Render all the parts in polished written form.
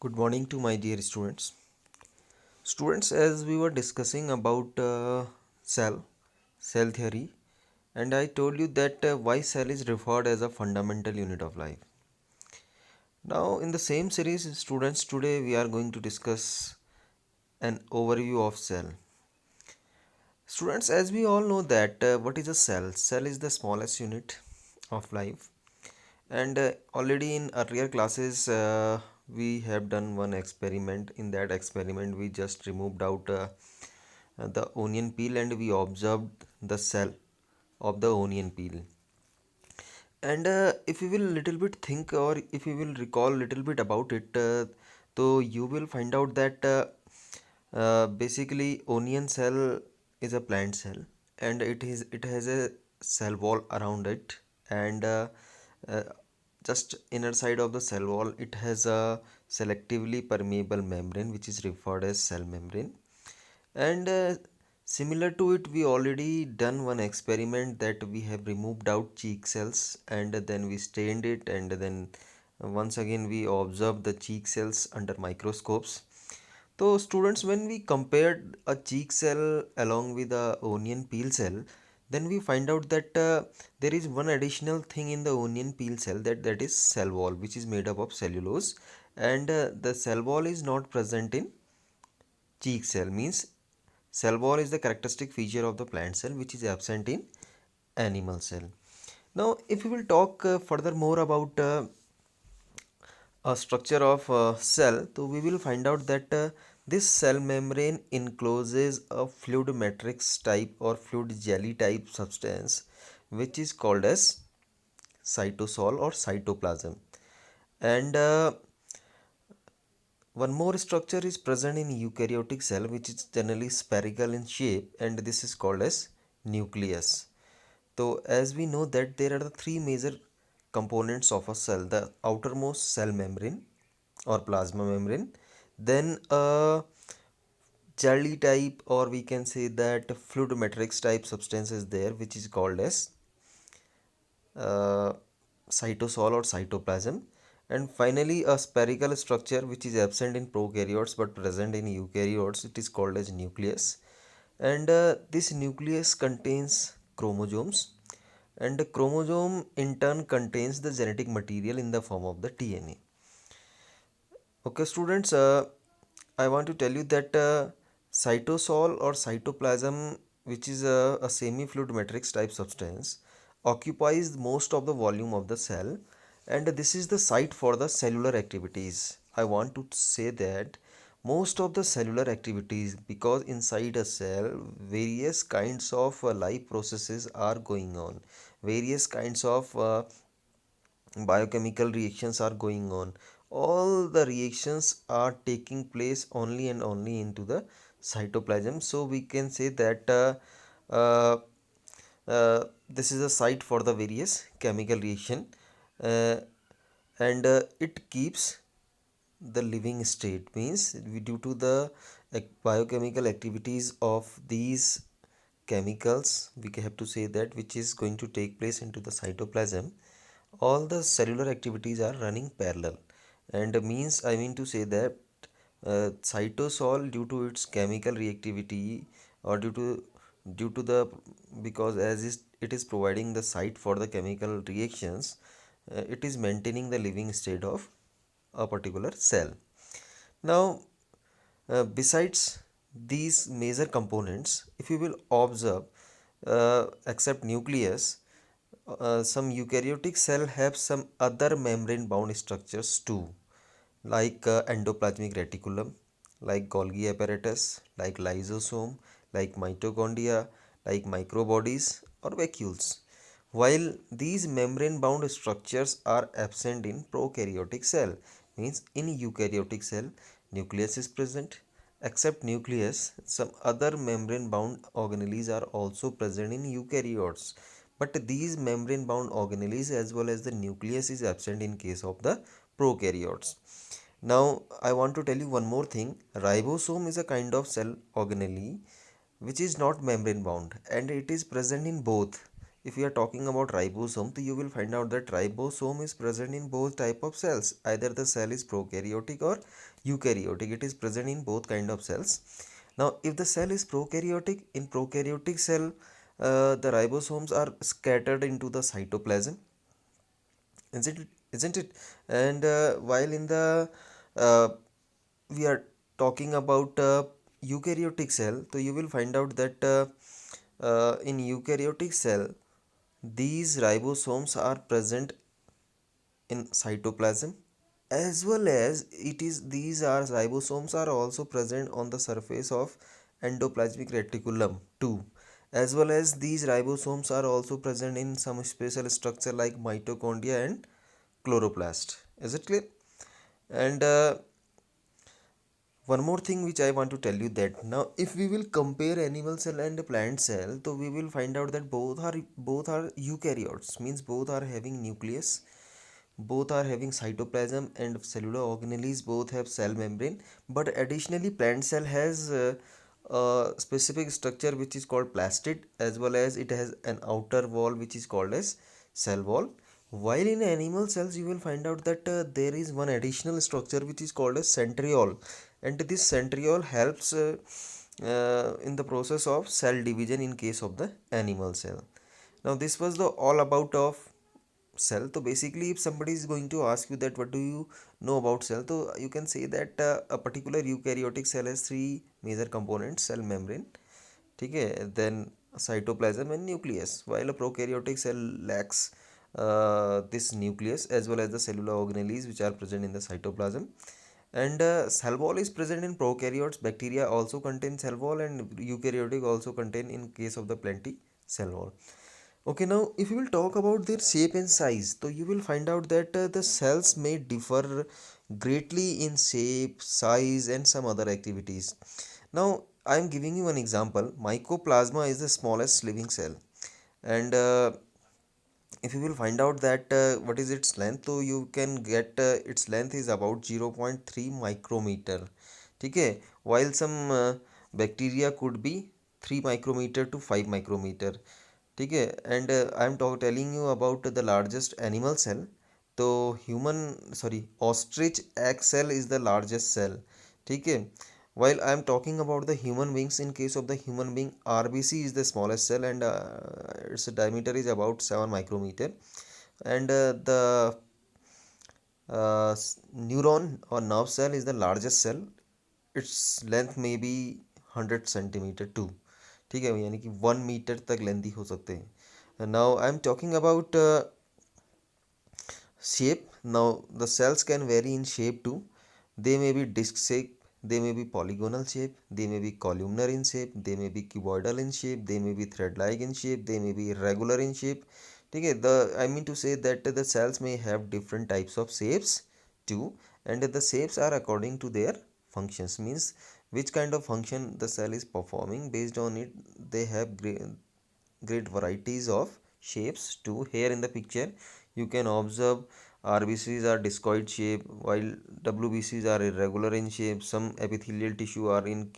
Good morning to my dear students. Students, as we were discussing about cell theory, and I told you that why cell is referred as a fundamental unit of life. Now, in the same series, students, today we are going to discuss an overview of cell. Students, as we all know that what is a cell? Cell is the smallest unit of life, and already in earlier classes we have done one experiment. In that experiment, we just removed out the onion peel and we observed the cell of the onion peel. And if you will little bit think or if you will recall little bit about it, so you will find out that basically onion cell is a plant cell, and it has a cell wall around it, and uh, just inner side of the cell wall it has a selectively permeable membrane which is referred as cell membrane. And similar to it, we already done one experiment that we have removed out cheek cells and then we stained it, and then once again we observed the cheek cells under microscopes. So students, when we compared a cheek cell along with a onion peel cell, then we find out that there is one additional thing in the onion peel cell, that is cell wall, which is made up of cellulose, and the cell wall is not present in cheek cell. Means cell wall is the characteristic feature of the plant cell which is absent in animal cell. Now, if we will talk further more about a structure of cell, so we will find out that this cell membrane encloses a fluid matrix type or fluid jelly type substance which is called as cytosol or cytoplasm. And one more structure is present in eukaryotic cell which is generally spherical in shape, and this is called as nucleus. So as we know that there are the three major components of a cell: the outermost cell membrane or plasma membrane, then a jelly type or we can say that fluid matrix type substance is there which is called as uh, cytosol or cytoplasm, and finally a spherical structure which is absent in prokaryotes but present in eukaryotes, it is called as nucleus. And this nucleus contains chromosomes, and the chromosome in turn contains the genetic material in the form of the DNA. Okay students, I want to tell you that cytosol or cytoplasm, which is a semi-fluid matrix type substance, occupies most of the volume of the cell, and this is the site for the cellular activities. I want to say that most of the cellular activities, because inside a cell various kinds of life processes are going on, various kinds of biochemical reactions are going on. All the reactions are taking place only and only into the cytoplasm, so we can say that uh, this is a site for the various chemical reaction, uh, and it keeps the living state. Means due to the biochemical activities of these chemicals, we have to say that which is going to take place into the cytoplasm, all the cellular activities are running parallel. And means I mean to say that cytosol, due to its chemical reactivity or due to the, because as it is providing the site for the chemical reactions, it is maintaining the living state of a particular cell. Now, besides these major components, if you will observe, except nucleus, some eukaryotic cell have some other membrane bound structures too, like endoplasmic reticulum, like Golgi apparatus, like lysosome, like mitochondria, like microbodies or vacuoles. While these membrane bound structures are absent in prokaryotic cell, means in eukaryotic cell nucleus is present. Except nucleus, some other membrane bound organelles are also present in eukaryotes, but these membrane bound organelles as well as the nucleus is absent in case of the prokaryotes. Now, I want to tell you one more thing. Ribosome is a kind of cell organelle which is not membrane bound, and it is present in both if we are talking about ribosome, so you will find out that ribosome is present in both type of cells. Either the cell is prokaryotic or eukaryotic. It is present in both kind of cells. Now, if the cell is prokaryotic, in prokaryotic cell, the ribosomes are scattered into the cytoplasm, isn't it? And while in the uh, we are talking about eukaryotic cell, so you will find out that in eukaryotic cell, these ribosomes are present in cytoplasm, as well as it is these are ribosomes are also present on the surface of endoplasmic reticulum too, as well as these ribosomes are also present in some special structure like mitochondria and chloroplast. Is it clear? And one more thing which I want to tell you, that now if we will compare animal cell and plant cell, so we will find out that both are eukaryotes, means both are having nucleus, both are having cytoplasm and cellular organelles, both have cell membrane. But additionally, plant cell has a specific structure which is called plastid, as well as it has an outer wall which is called as cell wall. While in animal cells, you will find out that there is one additional structure which is called as centriole, and this centriole helps in the process of cell division in case of the animal cell. Now, this was the all about of cell. So basically, if somebody is going to ask you that what do you know about cell, so you can say that a particular eukaryotic cell has three major components: cell membrane, okay, then cytoplasm and nucleus, while a prokaryotic cell lacks this nucleus as well as the cellular organelles which are present in the cytoplasm. And cell wall is present in prokaryotes. Bacteria also contain cell wall, and eukaryotic also contain in case of the plenty cell wall. Okay, now if you will talk about their shape and size, so you will find out that the cells may differ greatly in shape, size, and some other activities. Now, I am giving you an example. Mycoplasma is the smallest living cell, and if you will find out that what is its length, so you can get its length is about 0.3 micrometer. Okay, while some bacteria could be 3 micrometer to 5 micrometer. Okay, and I'm telling you about the largest animal cell. So ostrich egg cell is the largest cell. Okay, while I'm talking about the human beings, in case of the human being, RBC is the smallest cell, and its diameter is about 7 micrometer. And the neuron or nerve cell is the largest cell. Its length may be 100 centimeter too. ठीक है, यानी कि 1 metre तक लेंदी हो सकते हैं. Now I am talking about shape. Now the cells can vary in shape too. They may be disc shape, they may be polygonal shape, they may be columnar in shape, they may be cuboidal in shape, they may be thread-like in shape, they may be irregular in shape. Okay, I mean to say that the cells may have different types of shapes too, and the shapes are according to their functions, means which kind of function the cell is performing. Based on it, they have great varieties of shapes too. Here in the picture you can observe RBCs are discoid shape, while WBCs are irregular in shape. Some epithelial tissue are in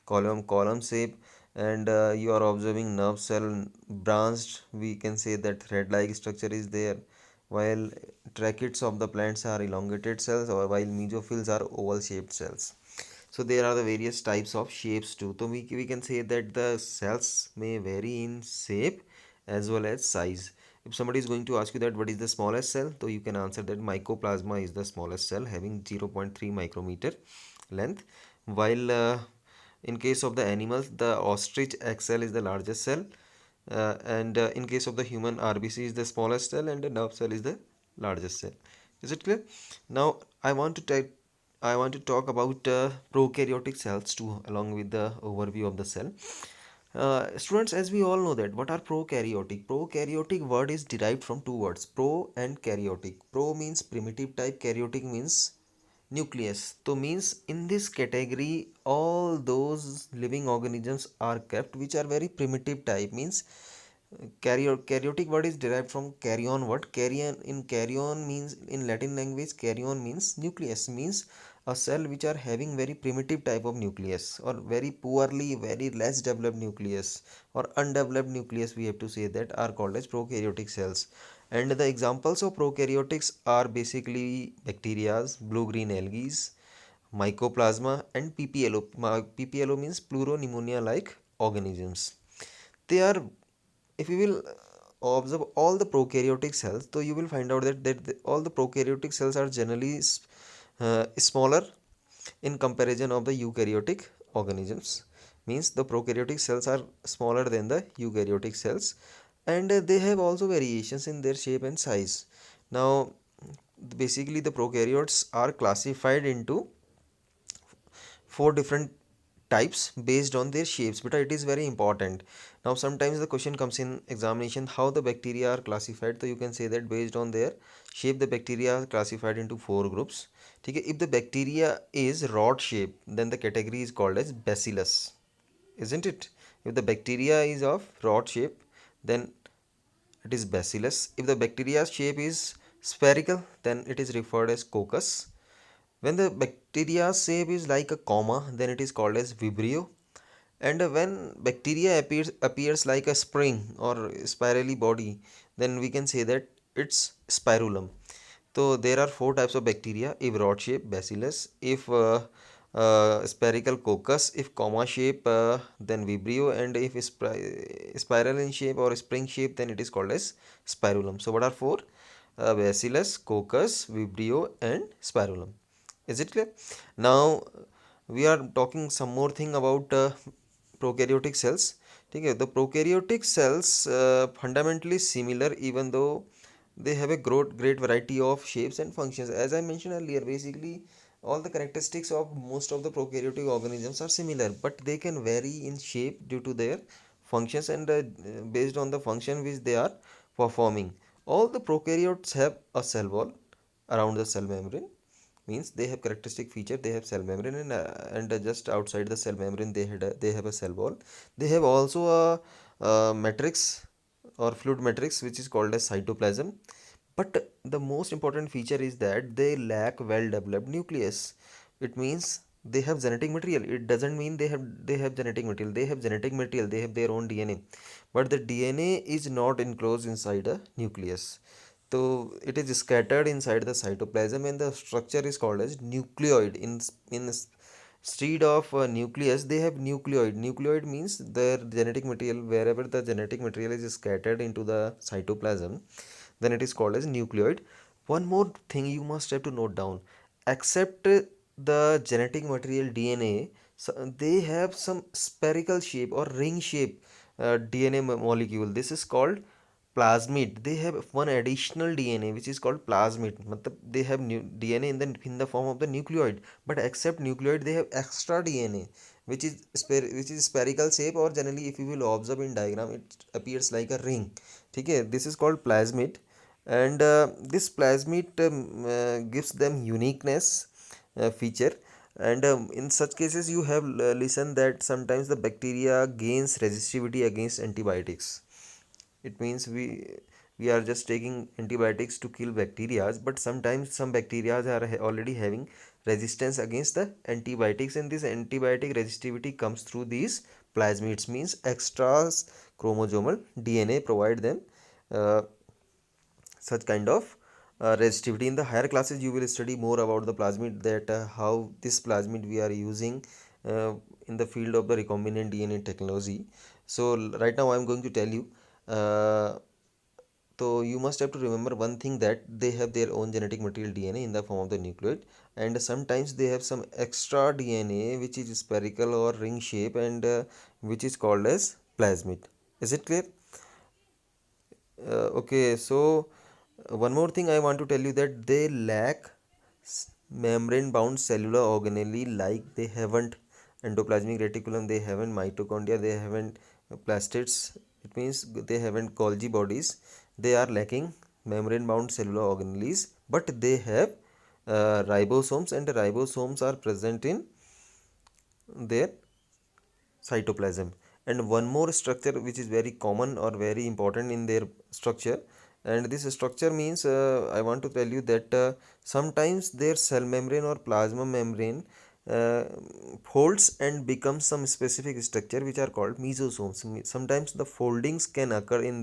column shape, and you are observing nerve cell branched. We can say that thread like structure is there, while tracheids of the plants are elongated cells, or while mesophils are oval shaped cells. So there are the various types of shapes too. So we can say that the cells may vary in shape as well as size. If somebody is going to ask you that what is the smallest cell, so you can answer that mycoplasma is the smallest cell, having 0.3 micrometer length. While in case of the animals, the ostrich egg cell is the largest cell, and in case of the human, RBC is the smallest cell, and the nerve cell is the largest cell. Is it clear? Now I want to talk about prokaryotic cells too, along with the overview of the cell. Students, as we all know that what are prokaryotic? Prokaryotic word is derived from two words, pro and karyotic. Pro means primitive type, karyotic means nucleus. So means in this category, all those living organisms are kept which are very primitive type, means Karyotic word is derived from carry-on word. Carry-on means, in Latin language, carry-on means nucleus, means a cell which are having very primitive type of nucleus, or very poorly, very less developed nucleus, or undeveloped nucleus, we have to say, that are called as prokaryotic cells. And the examples of prokaryotics are basically bacteria, blue-green algae, mycoplasma, and PPLO. PPLO means pleuropneumonia like organisms. They are, if you will observe all the prokaryotic cells, so you will find out that all the prokaryotic cells are generally smaller in comparison of the eukaryotic organisms. Means the prokaryotic cells are smaller than the eukaryotic cells, and they have also variations in their shape and size. Now, basically the prokaryotes are classified into four different types based on their shapes, but it is very important. Now sometimes the question comes in examination, how the bacteria are classified. So you can say that based on their shape, the bacteria are classified into four groups. Okay, if the bacteria is rod shape, then the category is called as bacillus, isn't it? If the bacteria is of rod shape, then it is bacillus. If the bacteria shape is spherical, then it is referred as coccus. When the bacteria shape is like a comma, then it is called as vibrio. And when bacteria appears like a spring or spirally body, then we can say that it's spirulum. So there are four types of bacteria: if rod shape, bacillus; if spherical, coccus; if comma shape, then vibrio; and if spiral in shape or spring shape, then it is called as spirulum. So what are four? Bacillus, coccus, vibrio, and spirulum. Is it clear? Now we are talking some more thing about prokaryotic cells. Okay, the prokaryotic cells fundamentally similar, even though they have a great variety of shapes and functions. As I mentioned earlier, basically all the characteristics of most of the prokaryotic organisms are similar, but they can vary in shape due to their functions, and based on the function which they are performing. All the prokaryotes have a cell wall around the cell membrane. Means they have characteristic feature, they have cell membrane, and just outside the cell membrane they have a cell wall. They have also a matrix or fluid matrix which is called as cytoplasm. But the most important feature is that they lack well developed nucleus. It means they have genetic material. It doesn't mean they have genetic material. They have genetic material, they have their own DNA, but the DNA is not enclosed inside a nucleus. So it is scattered inside the cytoplasm, and the structure is called as nucleoid. Instead of nucleus, they have nucleoid. Nucleoid means their genetic material, wherever the genetic material is scattered into the cytoplasm, then it is called as nucleoid. One more thing you must have to note down: except the genetic material DNA, so they have some spherical shape or ring shape DNA molecule. This is called plasmid. They have one additional DNA which is called plasmid. matlab they have new DNA in the form of the nucleoid, but except nucleoid they have extra DNA which is spherical shape, or generally if you will observe in diagram it appears like a ring. Okay, this is called plasmid, and this plasmid gives them uniqueness feature. And in such cases you have listened that sometimes the bacteria gains resistivity against antibiotics. It means we are just taking antibiotics to kill bacteria, but sometimes some bacteria are already having resistance against the antibiotics, and this antibiotic resistivity comes through these plasmids. Means extra chromosomal DNA provide them uh, such kind of resistivity. In the higher classes you will study more about the plasmid, that how this plasmid we are using uh, in the field of the recombinant DNA technology. So right now I am going to tell you, uh, so you must have to remember one thing, that they have their own genetic material DNA in the form of the nucleoid, and sometimes they have some extra DNA which is spherical or ring shape, and which is called as plasmid. Is it clear? Okay, so one more thing I want to tell you, that they lack membrane bound cellular organelle, like they haven't endoplasmic reticulum, they haven't mitochondria, they haven't plastids. It means they haven't Golgi bodies. They are lacking membrane bound cellular organelles, but they have ribosomes, and the ribosomes are present in their cytoplasm. and one more structure which is very common or very important in their structure. And this structure means, I want to tell you that sometimes their cell membrane or plasma membrane uh, folds and becomes some specific structure which are called mesosomes. Sometimes the foldings can occur in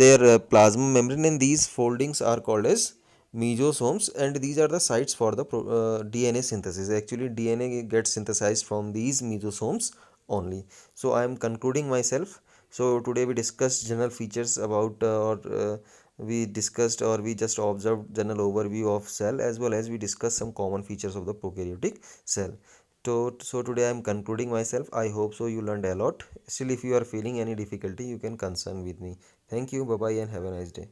their plasma membrane, and these foldings are called as mesosomes, and these are the sites for the DNA synthesis. Actually, DNA gets synthesized from these mesosomes only. So I am concluding myself. So today we discussed general features about or we discussed or we just observed general overview of cell, as well as we discussed some common features of the prokaryotic cell. So today I am concluding myself. I hope so you learned a lot. Still, if you are feeling any difficulty, you can concern with me. Thank you. Bye bye and have a nice day.